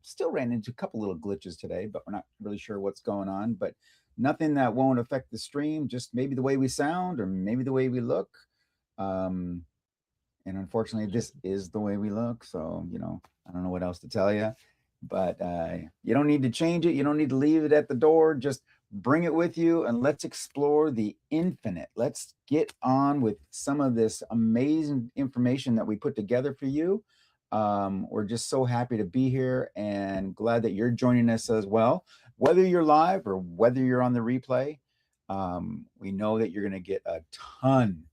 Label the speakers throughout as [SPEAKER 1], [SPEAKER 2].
[SPEAKER 1] still ran into a couple little glitches today, but we're not really sure what's going on. But nothing that won't affect the stream, just maybe the way we sound or maybe the way we look. Um, and unfortunately, this is the way we look. So, I don't know what else to tell you, but you don't need to change it. You don't need to leave it at the door. Just bring it with you and let's explore the infinite. Let's get on with some of this amazing information that we put together for you. We're just so happy to be here and glad that you're joining us as well. Whether you're live or whether you're on the replay, we know that you're going to get a ton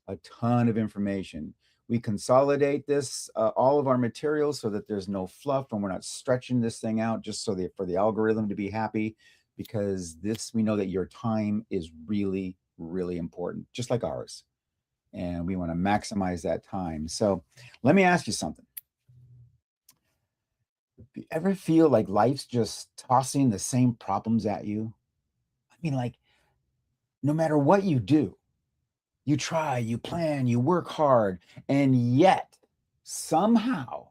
[SPEAKER 1] of information. We consolidate this, all of our materials, so that there's no fluff and we're not stretching this thing out just so that for the algorithm to be happy, because we know that your time is really, really important, just like ours. And we want to maximize that time. So let me ask you something. Do you ever feel like life's just tossing the same problems at you? I mean, like, no matter what you do, you try, you plan, you work hard, and yet somehow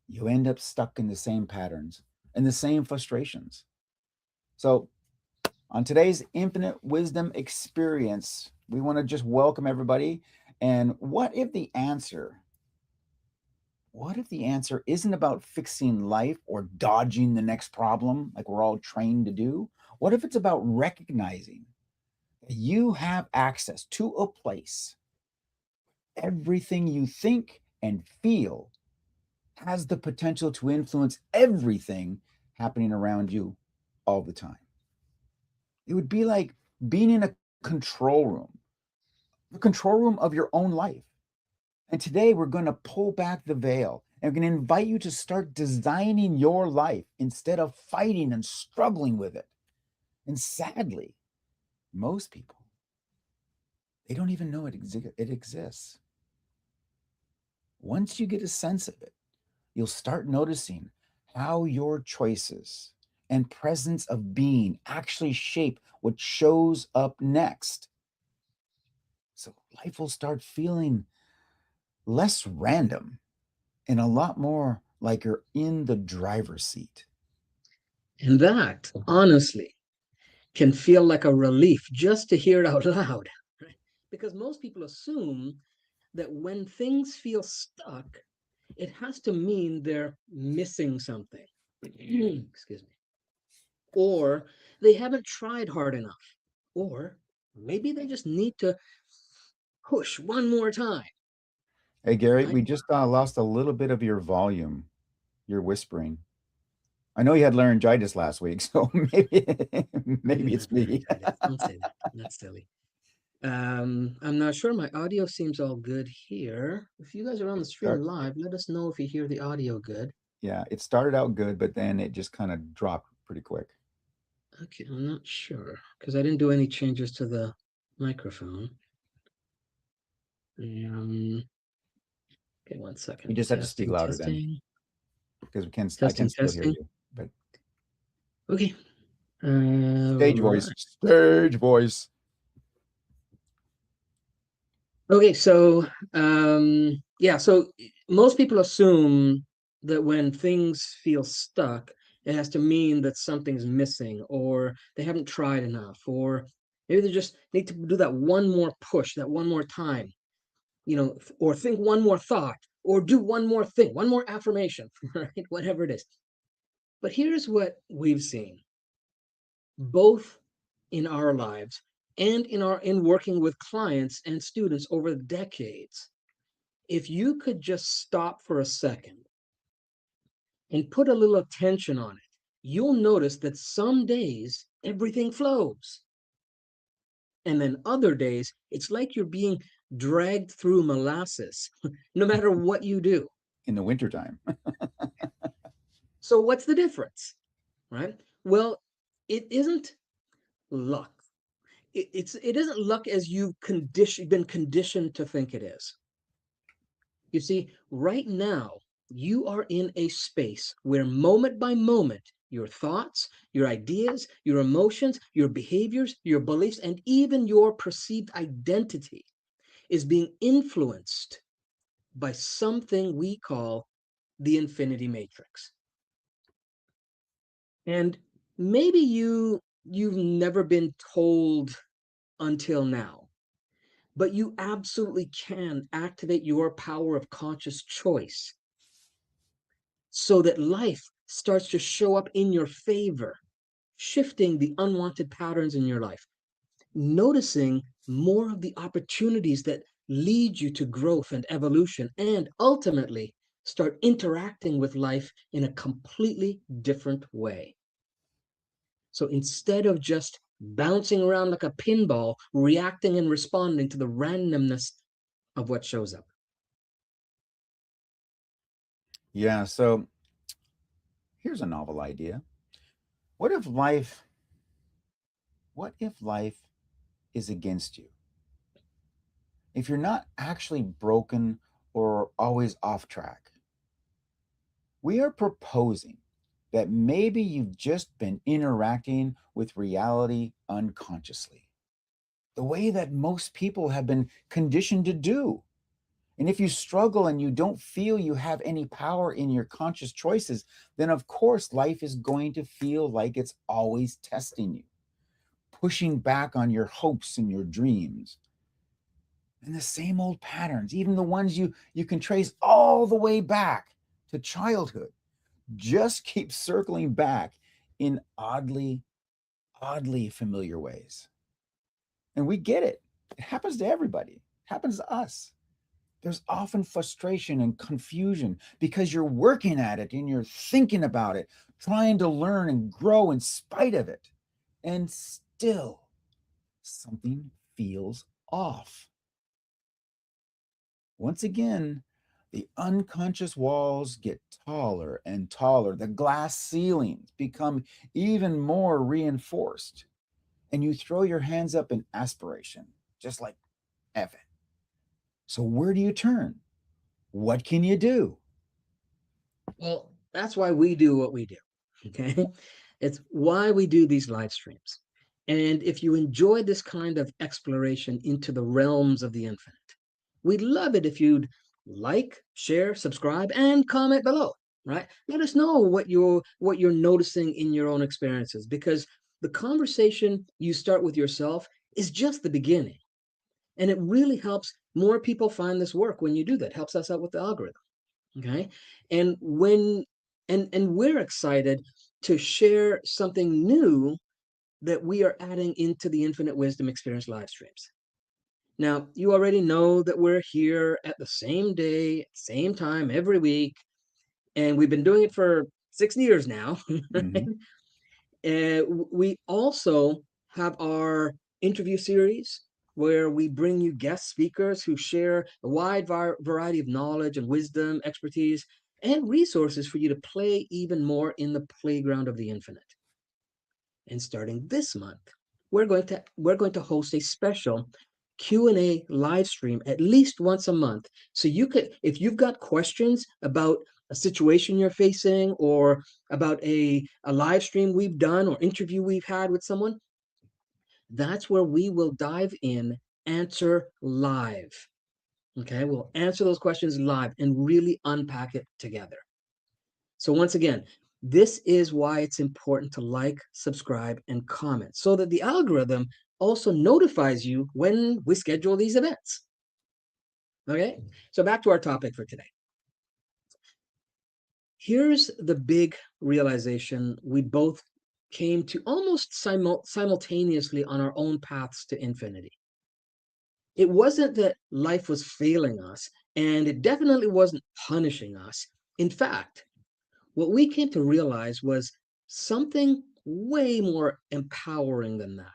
[SPEAKER 1] you end up stuck in the same patterns and the same frustrations. So, on today's Infinite Wisdom Experience, we want to just welcome everybody. And what if the answer isn't about fixing life or dodging the next problem like we're all trained to do? What if it's about recognizing that you have access to a place? Everything you think and feel has the potential to influence everything happening around you all the time. It would be like being in a control room, the control room of your own life. And today we're going to pull back the veil and we're going to invite you to start designing your life instead of fighting and struggling with it. And sadly, most people, they don't even know it exists. Once you get a sense of it, you'll start noticing how your choices and presence of being actually shape what shows up next. So life will start feeling less random and a lot more like you're in the driver's seat.
[SPEAKER 2] And that, honestly, can feel like a relief just to hear it out loud. Right? Because most people assume that when things feel stuck, it has to mean they're missing something. Excuse me. Or they haven't tried hard enough. Or maybe they just need to push one more time.
[SPEAKER 1] Hey, Gary,
[SPEAKER 2] Right?
[SPEAKER 1] we just lost a little bit of your volume. You're whispering. I know you had laryngitis last week, so
[SPEAKER 2] I didn't
[SPEAKER 1] maybe
[SPEAKER 2] have
[SPEAKER 1] it's me.
[SPEAKER 2] laryngitis. Don't say that. That's silly. I'm not sure. My audio seems all good here. If you guys are on the
[SPEAKER 1] It
[SPEAKER 2] stream
[SPEAKER 1] start,
[SPEAKER 2] live, let us know if you hear the audio good.
[SPEAKER 1] yeah, it started out good, but then it just kind of dropped pretty quick.
[SPEAKER 2] Okay, I'm not sure because I didn't do any changes to the microphone. Um, okay, one
[SPEAKER 1] You
[SPEAKER 2] second.
[SPEAKER 1] just have to speak
[SPEAKER 2] Testing,
[SPEAKER 1] louder then,
[SPEAKER 2] testing,
[SPEAKER 1] because I can
[SPEAKER 2] testing,
[SPEAKER 1] still hear
[SPEAKER 2] testing.
[SPEAKER 1] you. But
[SPEAKER 2] Okay.
[SPEAKER 1] stage voice,
[SPEAKER 2] Right.
[SPEAKER 1] stage voice.
[SPEAKER 2] Okay, so yeah, so most people assume that when things feel stuck, it has to mean that something's missing or they haven't tried enough, or maybe they just need to do that one more push, that one more time, or think one more thought, or do one more thing, one more affirmation, right? Whatever it is. But here's what we've seen, both in our lives and in working with clients and students over decades. If you could just stop for a second and put a little attention on it, you'll notice that some days everything flows. And then other days, it's like you're being dragged through molasses, no matter what you do.
[SPEAKER 1] In the wintertime.
[SPEAKER 2] So, what's the difference? Right? Well, it isn't luck. It isn't luck as been conditioned to think it is. You see, right now, you are in a space where moment by moment, your thoughts, your ideas, your emotions, your behaviors, your beliefs, and even your perceived identity is being influenced by something we call the infinity matrix. And maybe you've never been told until now, but you absolutely can activate your power of conscious choice so that life starts to show up in your favor, shifting the unwanted patterns in your life, noticing more of the opportunities that lead you to growth and evolution, and ultimately start interacting with life in a completely different way. So instead of just bouncing around like a pinball, reacting and responding to the randomness of what shows up.
[SPEAKER 1] Yeah. So here's a novel idea. What if life, what if life is against you? If you're not actually broken or always off track, we are proposing that maybe you've just been interacting with reality unconsciously, the way that most people have been conditioned to do. And if you struggle and you don't feel you have any power in your conscious choices, then of course life is going to feel like it's always testing you, pushing back on your hopes and your dreams. And the same old patterns, even the ones you can trace all the way back to childhood, just keep circling back in oddly familiar ways. And we get it. It happens to everybody. It happens to us. There's often frustration and confusion because you're working at it and you're thinking about it, trying to learn and grow in spite of it. And still, something feels off. Once again, the unconscious walls get taller and taller. The glass ceilings become even more reinforced. And you throw your hands up in aspiration, just like Evan. So, where do you turn? What can you do?
[SPEAKER 2] Well, that's why we do what we do. Okay. It's why we do these live streams. And if you enjoy this kind of exploration into the realms of the infinite, we'd love it if you'd like, share, subscribe, and comment below, right? Let us know what you're noticing in your own experiences, because the conversation you start with yourself is just the beginning. And it really helps more people find this work when you do that. Helps us out with the algorithm. Okay. And when and we're excited to share something new that we are adding into the Infinite Wisdom Experience live streams. Now, you already know that we're here at the same day, same time every week, and we've been doing it for 6 years now.
[SPEAKER 1] Mm-hmm.
[SPEAKER 2] And we also have our interview series where we bring you guest speakers who share a wide variety of knowledge and wisdom, expertise, and resources for you to play even more in the playground of the infinite. And starting this month, we're going to host a special Q&A live stream at least once a month. So you could, if you've got questions about a situation you're facing, or about a live stream we've done or interview we've had with someone, that's where we will dive in, answer live. Okay, we'll answer those questions live and really unpack it together. So once again, this is why it's important to like, subscribe, and comment so that the algorithm also notifies you when we schedule these events. Okay, so back to our topic for today. Here's the big realization we both came to almost simultaneously on our own paths to infinity. It wasn't that life was failing us, and it definitely wasn't punishing us. In fact, what we came to realize was something way more empowering than that.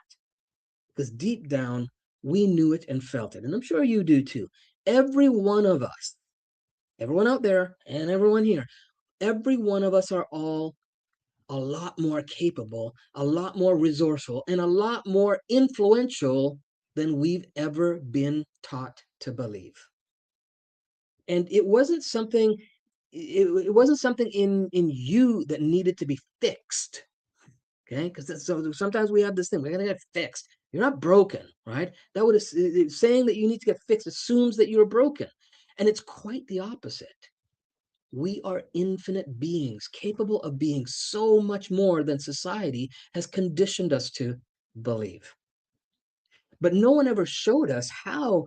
[SPEAKER 2] Because deep down, we knew it and felt it. And I'm sure you do too. Every one of us, everyone out there and everyone here, every one of us are all a lot more capable, a lot more resourceful, and a lot more influential than we've ever been taught to believe. And it wasn't something in you that needed to be fixed. Okay, because so sometimes we have this thing, we're gonna get fixed. You're not broken, right? That would saying that you need to get fixed assumes that you're broken, and it's quite the opposite. We are infinite beings, capable of being so much more than society has conditioned us to believe. But no one ever showed us how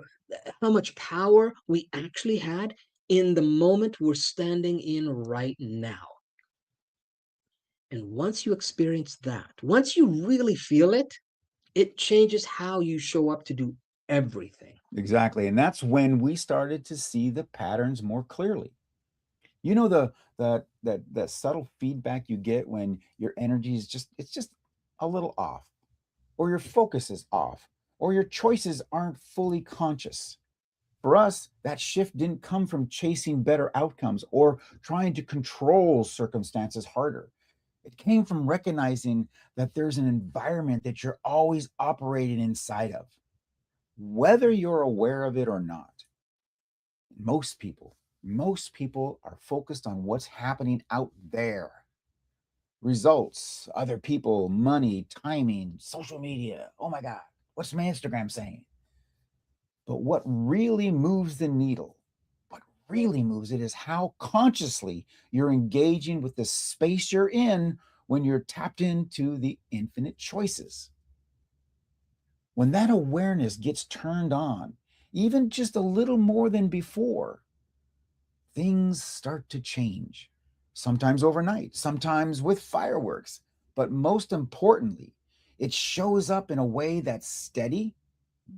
[SPEAKER 2] much power we actually had in the moment we're standing in right now. And once you experience that, once you really feel it, it changes how you show up to do everything.
[SPEAKER 1] Exactly. And that's when we started to see the patterns more clearly. You know, that subtle feedback you get when your energy is just a little off, or your focus is off, or your choices aren't fully conscious. For us, that shift didn't come from chasing better outcomes or trying to control circumstances harder. It came from recognizing that there's an environment that you're always operating inside of, whether you're aware of it or not. Most people, most people are focused on what's happening out there. Results, other people, money, timing, social media. Oh my God, what's my Instagram saying? But what really moves the needle, what really moves it is how consciously you're engaging with the space you're in when you're tapped into the infinite choices. When that awareness gets turned on, even just a little more than before, things start to change. Sometimes overnight, sometimes with fireworks. But most importantly, it shows up in a way that's steady,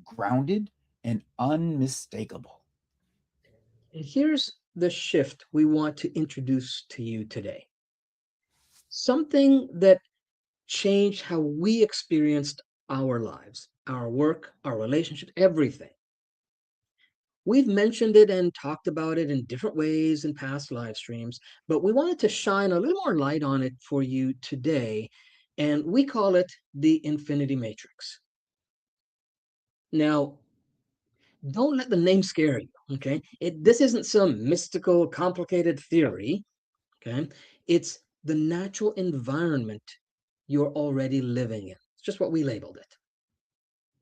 [SPEAKER 1] grounded, and unmistakable.
[SPEAKER 2] And here's the shift we want to introduce to you today. Something that changed how we experienced our lives, our work, our relationships, everything. We've mentioned it and talked about it in different ways in past live streams, but we wanted to shine a little more light on it for you today, and we call it the Infinity Matrix. Now, don't let the name scare you, okay? This isn't some mystical, complicated theory, okay? It's the natural environment you're already living in. It's just what we labeled it.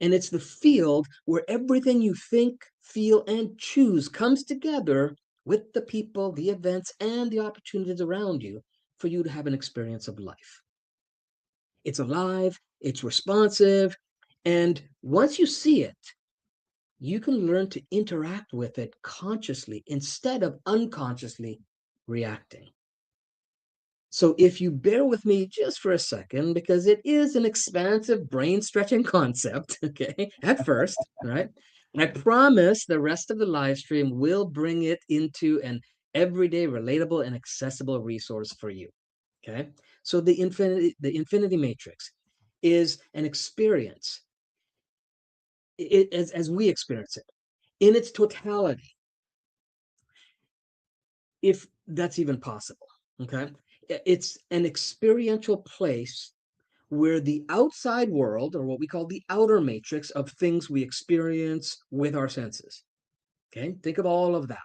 [SPEAKER 2] And it's the field where everything you think, feel, and choose comes together with the people, the events, and the opportunities around you for you to have an experience of life. It's alive, it's responsive, and once you see it, you can learn to interact with it consciously instead of unconsciously reacting. So if you bear with me just for a second, because it is an expansive brain stretching concept, okay, at first, right? I promise the rest of the live stream will bring it into an everyday, relatable, and accessible resource for you. Okay. So the infinity matrix is an experience as we experience it in its totality, if that's even possible. Okay. It's an experiential place where the outside world, or what we call the outer matrix of things we experience with our senses, okay, think of all of that,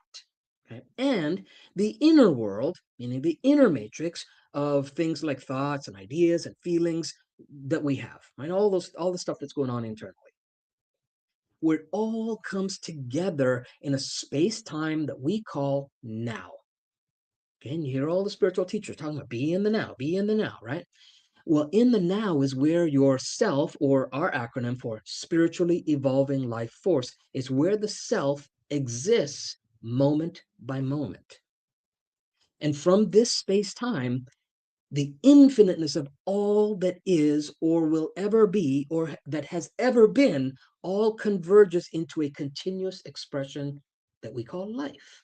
[SPEAKER 2] okay, and the inner world, meaning the inner matrix of things like thoughts and ideas and feelings that we have, right, all the stuff that's going on internally, where it all comes together in a space-time that we call now. Okay, and you hear all the spiritual teachers talking about be in the now, right? Well, in the now is where your self, or our acronym for spiritually evolving life force, is where the self exists moment by moment. And from this space time, the infiniteness of all that is or will ever be or that has ever been all converges into a continuous expression that we call life.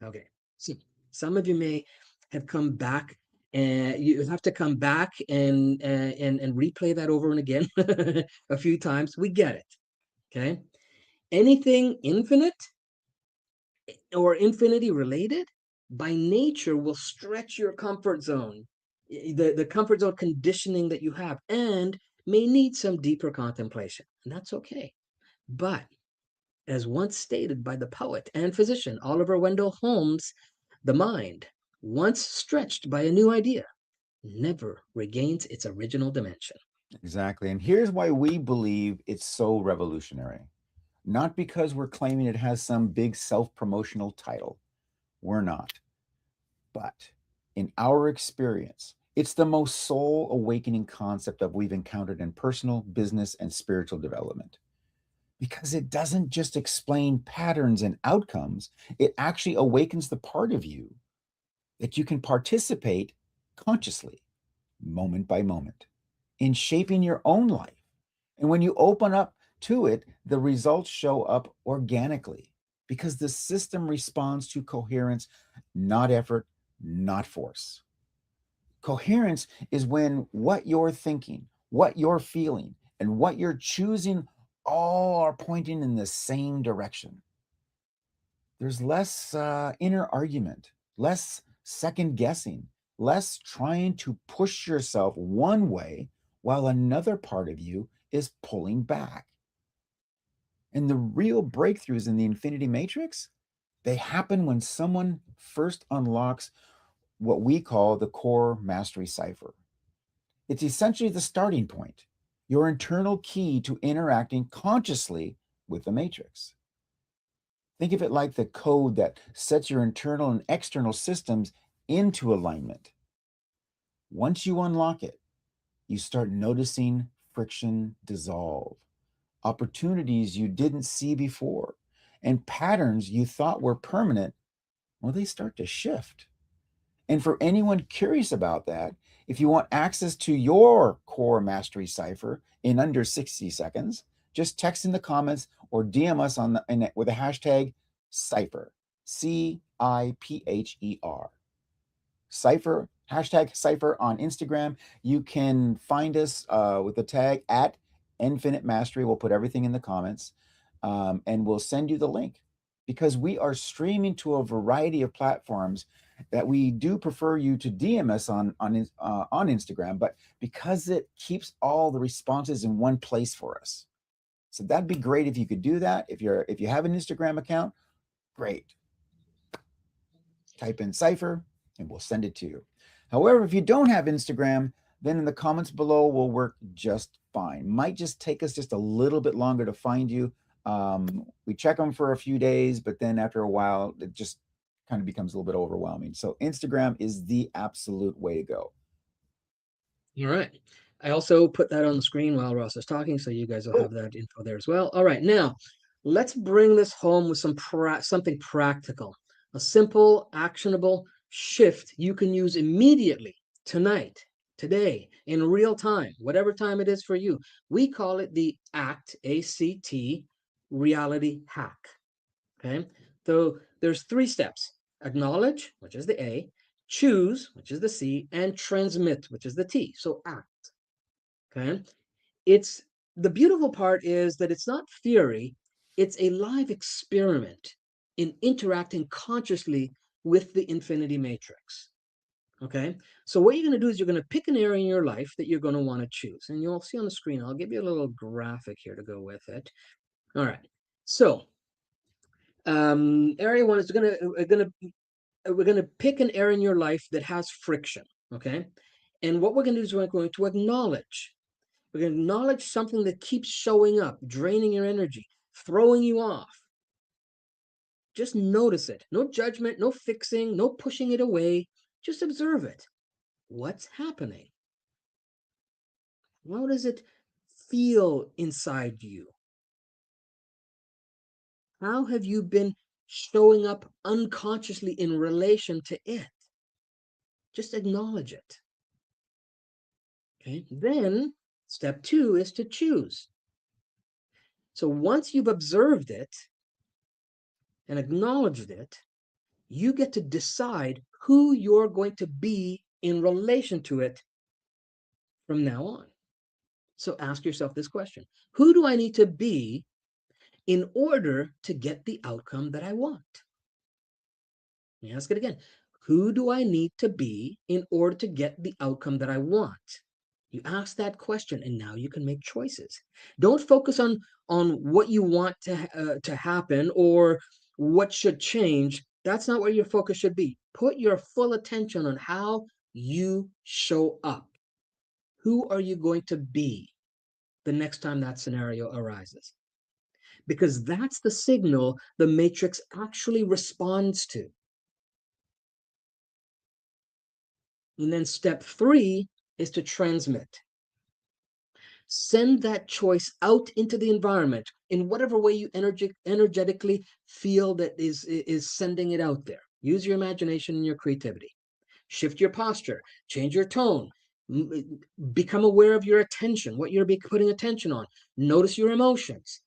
[SPEAKER 2] Okay, so some of you may have come back, and you have to come back and replay that over and again a few times. We get it. Okay, anything infinite or infinity related by nature will stretch your comfort zone, the comfort zone conditioning that you have, and may need some deeper contemplation, and that's okay. But as once stated by the poet and physician Oliver Wendell Holmes, the mind, once stretched by a new idea, never regains its original dimension.
[SPEAKER 1] Exactly. And here's why we believe it's so revolutionary. Not because we're claiming it has some big self promotional title, We're not. But in our experience, it's the most soul awakening concept that we've encountered in personal, business, and spiritual development. Because it doesn't just explain patterns and outcomes, it actually awakens the part of you that you can participate consciously, moment by moment, in shaping your own life. And when you open up to it, the results show up organically because the system responds to coherence, not effort, not force. Coherence is when what you're thinking, what you're feeling, and what you're choosing all are pointing in the same direction. There's less inner argument, less second guessing, less trying to push yourself one way while another part of you is pulling back. And the real breakthroughs in the infinity matrix, they happen when someone first unlocks what we call the core mastery cipher. It's essentially the starting point, your internal key to interacting consciously with the matrix. Think of it like the code that sets your internal and external systems into alignment. Once you unlock it, you start noticing friction dissolve, opportunities you didn't see before, and patterns you thought were permanent, well, they start to shift. And for anyone curious about that, if you want access to your core mastery cipher in under 60 seconds, just text in the comments or DM us with the hashtag cipher, CIPHER. Cipher, hashtag cipher on Instagram. You can find us with the tag at Infinite Mastery. We'll put everything in the comments and we'll send you the link because we are streaming to a variety of platforms that we do prefer you to DM us on Instagram, but because it keeps all the responses in one place for us. So that'd be great if you could do that. If you have an Instagram account, great. Type in cipher and we'll send it to you. However, if you don't have Instagram, then in the comments below will work just fine. Might just take us just a little bit longer to find you. We check them for a few days, but then after a while, it just kind of becomes a little bit overwhelming. So Instagram is the absolute way to go.
[SPEAKER 2] All right. I also put that on the screen while Ross is talking, so you guys will have that info there as well. All right, now let's bring this home with something practical, a simple, actionable shift you can use immediately tonight, today, in real time, whatever time it is for you. We call it the ACT, A-C-T, reality hack. Okay, so there's 3 steps: acknowledge, which is the A, choose, which is the C, and transmit, which is the T. So act. Okay, it's the beautiful part is that it's not theory, it's a live experiment in interacting consciously with the infinity matrix. Okay, so what you're going to do is you're going to pick an area in your life that you're going to want to choose, and you'll see on the screen. I'll give you a little graphic here to go with it. All right, so area 1 is we're gonna pick an area in your life that has friction. Okay, and what we're going to do is we're going to acknowledge. We're going to acknowledge something that keeps showing up, draining your energy, throwing you off. Just notice it. No judgment, no fixing, no pushing it away. Just observe it. What's happening? How does it feel inside you? How have you been showing up unconsciously in relation to it? Just acknowledge it. Okay. Then step 2 is to choose. So once you've observed it and acknowledged it, you get to decide who you're going to be in relation to it from now on. So ask yourself this question: who do I need to be in order to get the outcome that I want? Let me ask it again. Who do I need to be in order to get the outcome that I want? You ask that question, and now you can make choices. Don't focus on what you want to happen or what should change. That's not where your focus should be. Put your full attention on how you show up. Who are you going to be the next time that scenario arises? Because that's the signal the matrix actually responds to. And then step 3 is to transmit. Send that choice out into the environment in whatever way you energetically feel that is sending it out there. Use your imagination and your creativity. Shift your posture, change your tone, become aware of your attention, what you're putting attention on. Notice your emotions.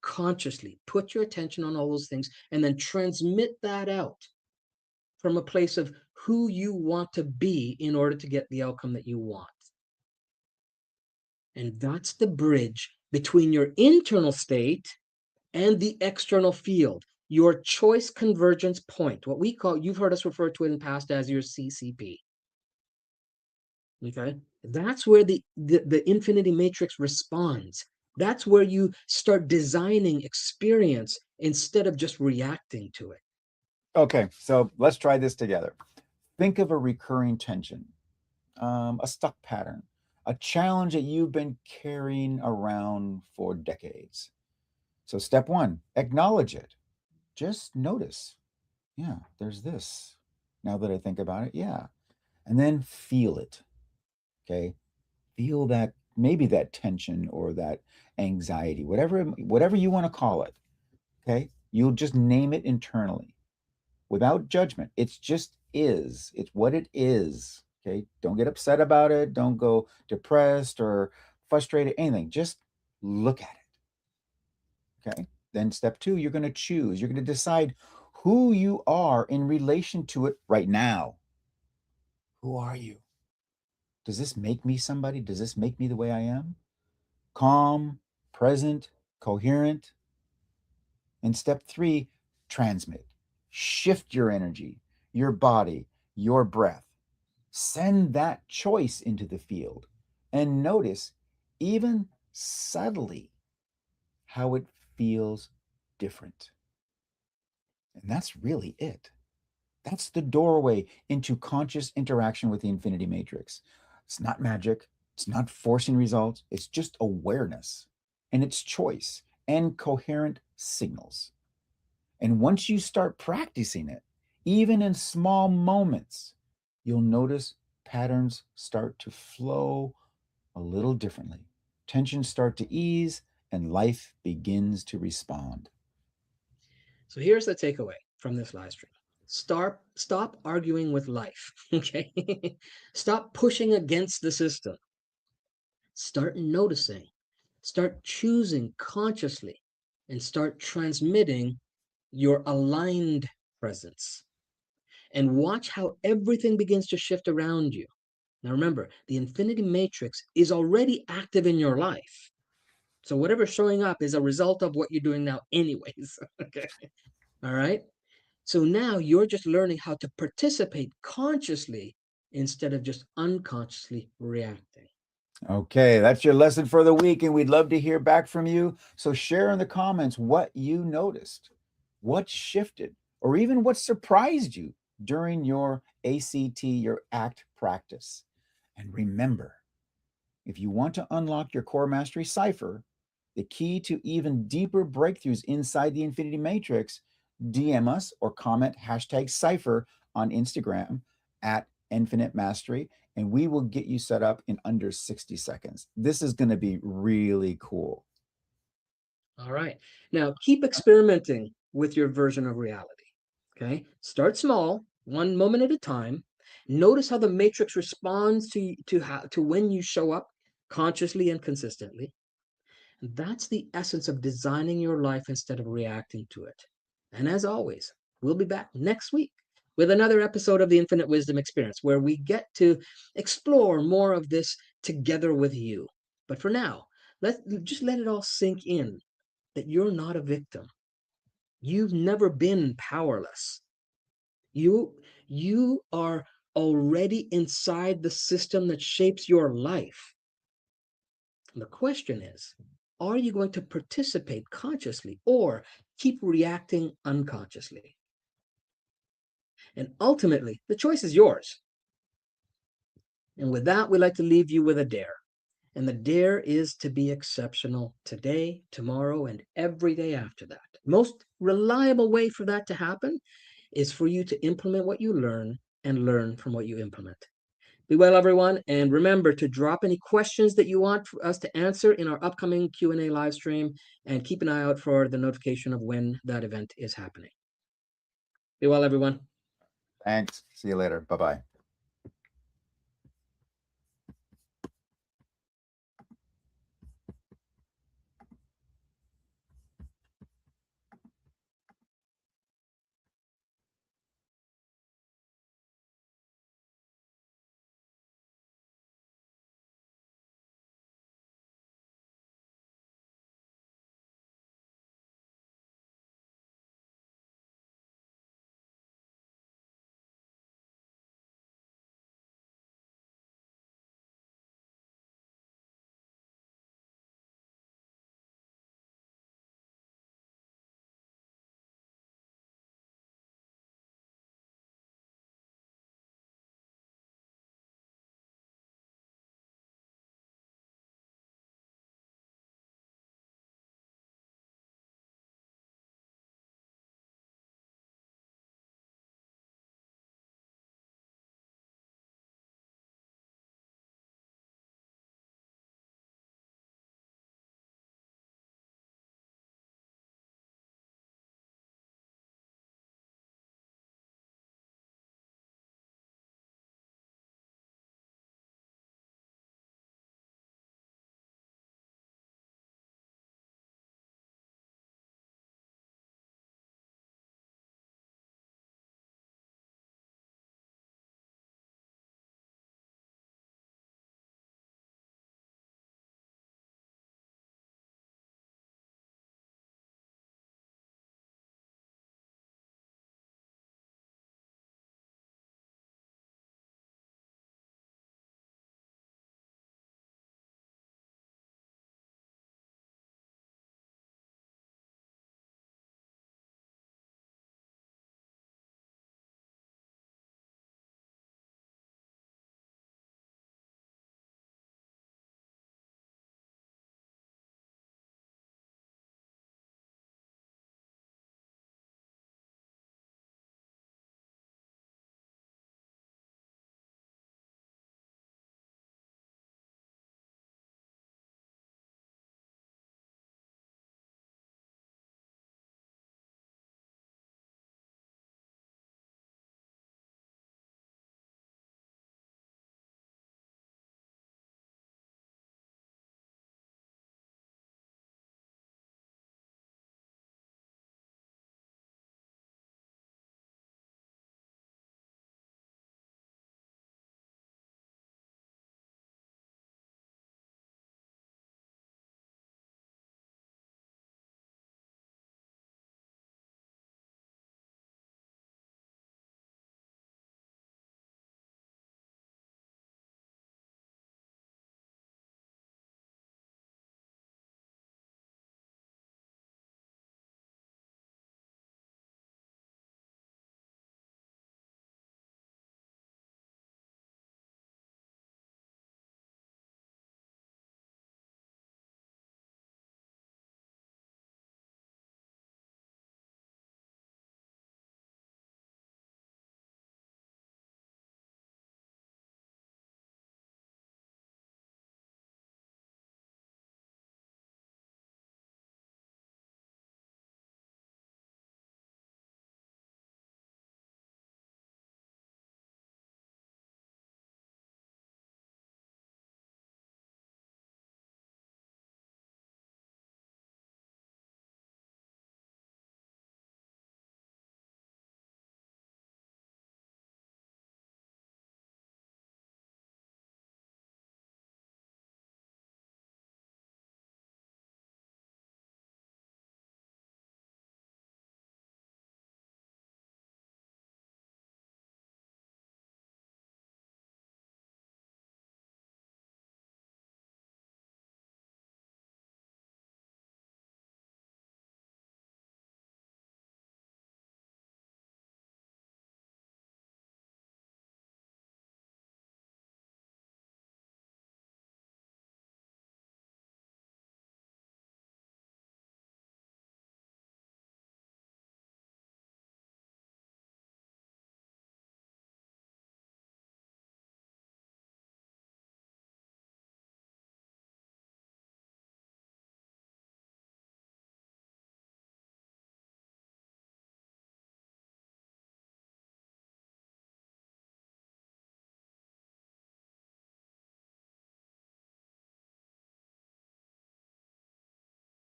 [SPEAKER 2] Consciously put your attention on all those things and then transmit that out from a place of who you want to be in order to get the outcome that you want. And that's the bridge between your internal state and the external field, your choice convergence point, what we call, you've heard us refer to it in the past as your CCP. Okay, that's where the infinity matrix responds. That's where you start designing experience instead of just reacting to it.
[SPEAKER 1] Okay, so let's try this together. Think of a recurring tension, a stuck pattern, a challenge that you've been carrying around for decades. So, step one, acknowledge it. Just notice. Yeah, there's this. Now that I think about it, yeah. And then feel it. Okay. Feel that, maybe that tension or that anxiety, whatever you want to call it. Okay. You'll just name it internally without judgment. It's just is. It's what it is. Okay. Don't get upset about it. Don't go depressed or frustrated, anything. Just look at it. Okay. Then step two, you're going to choose. You're going to decide who you are in relation to it right now. Who are you? Does this make me somebody? Does this make me the way I am? Calm, present, coherent. And step three, transmit. Shift your energy, your body, your breath. Send that choice into the field and notice, even subtly, how it feels different. And that's really it. That's the doorway into conscious interaction with the infinity matrix. It's not magic, it's not forcing results, it's just awareness and its choice and coherent signals. And once you start practicing it, even in small moments, you'll notice patterns start to flow a little differently. Tensions start to ease and life begins to respond.
[SPEAKER 2] So here's the takeaway from this live stream. Stop arguing with life. Okay. Stop pushing against the system. Start noticing. Start choosing consciously and start transmitting your aligned presence. And watch how everything begins to shift around you. Now remember, the infinity matrix is already active in your life. So whatever's showing up is a result of what you're doing now anyways. Okay. All right. So now you're just learning how to participate consciously instead of just unconsciously reacting.
[SPEAKER 1] Okay, that's your lesson for the week, and we'd love to hear back from you. So share in the comments what you noticed, what shifted, or even what surprised you during your ACT, your ACT practice. And remember, if you want to unlock your core mastery cipher, the key to even deeper breakthroughs inside the Infinity Matrix, DM us or comment hashtag cipher on Instagram at Infinite Mastery, and we will get you set up in under 60 seconds. This is going to be really cool.
[SPEAKER 2] All right. Now keep experimenting with your version of reality. Okay. Start small, one moment at a time. Notice how the matrix responds to when you show up consciously and consistently. That's the essence of designing your life instead of reacting to it. And as always, we'll be back next week with another episode of the Infinite Wisdom Experience where we get to explore more of this together with you. But for now, just let it all sink in that you're not a victim. You've never been powerless. You you are already inside the system that shapes your life. The question is, are you going to participate consciously or keep reacting unconsciously? And ultimately, the choice is yours. And with that, we like to leave you with a dare. And the dare is to be exceptional today, tomorrow, and every day after that. Most reliable way for that to happen is for you to implement what you learn and learn from what you implement. Be well, everyone, and remember to drop any questions that you want us to answer in our upcoming Q&A live stream, and keep an eye out for the notification of when that event is happening. Be well, everyone.
[SPEAKER 1] Thanks. See you later. Bye-bye.